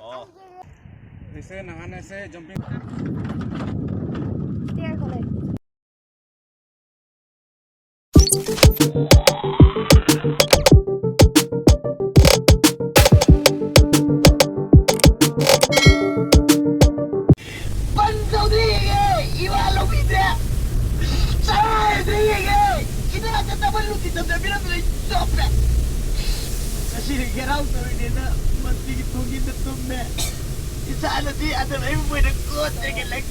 ऐसे नहाने से jumping get out of it, must be talking to them. It's already at the time when a good thing like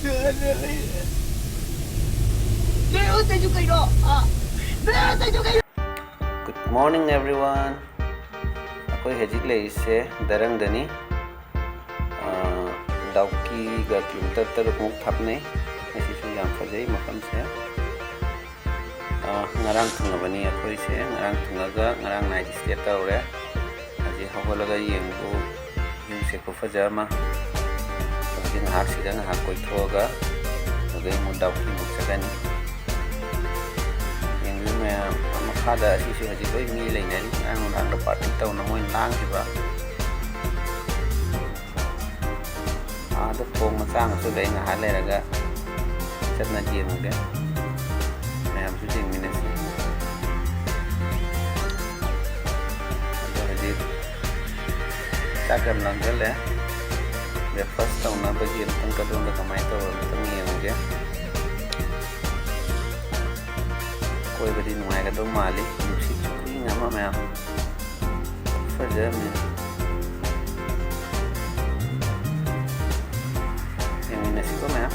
Good morning everyone. Aku hejik le ise darang dani. Dawki ga kilometer teruk thapne. Isi su yang fajai makam se. Ngarang thunga bani aku ise ngarang thunga ga ngarang night stay taure. Aji hawalaga yengbu yung se ko fajama. Aji ngahak sida ngahak koi thoga. Agai mu Dawki mu sagani. Ada sisi haji boy mi lai nari ang orang da party tau na moin lang hiba ada pong masang su dai nga hale raga chat na ji mu de mayam su jing minus ada haji takam lang gale breakfast tau na baji tang ka dong da kamai tau tang ni mu de कोई बड़ी नुआएगा तो माली मुझे चुकी नामा मैं फजर में ये नसी को मैं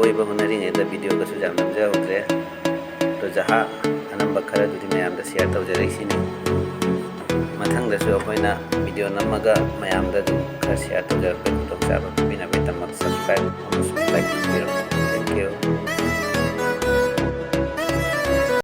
ꯀꯣꯏꯕ ꯍꯣꯠꯅꯔꯤꯉꯩꯗ ꯚꯤꯗꯤꯑꯣꯒꯁꯨ ꯌꯥꯝ ꯅꯝꯖꯍꯧꯗ꯭ꯔꯦ ꯑꯗꯣ ꯖꯍꯥ ꯑꯅꯝꯕ ꯈꯔꯗꯨꯗꯤ ꯃꯌꯥꯝꯗ ꯁꯤꯌꯔ ꯇꯧꯖꯔꯛꯏꯁꯤꯅꯤ ꯃꯊꯪꯗꯁꯨ ꯑꯩꯈꯣꯏꯅ ꯚꯤꯗꯤꯑꯣ ꯅꯝꯃꯒ ꯃꯌꯥꯝꯗ ꯑꯗꯨꯝ ꯈꯔ ꯁꯤꯌꯔ ꯇꯧꯖꯔꯛꯄꯒꯤ ꯈꯨꯗꯣꯡꯆꯥꯕ ꯄꯤꯕꯤꯅꯕꯒꯤꯗꯃꯛ ꯁꯕꯁꯀ꯭ꯔꯥꯏꯕ ꯑꯃꯁꯨꯡ ꯂꯥꯏꯛ ꯇꯧꯕꯤꯔꯛꯎ ꯊꯦꯡꯛ ꯌꯨ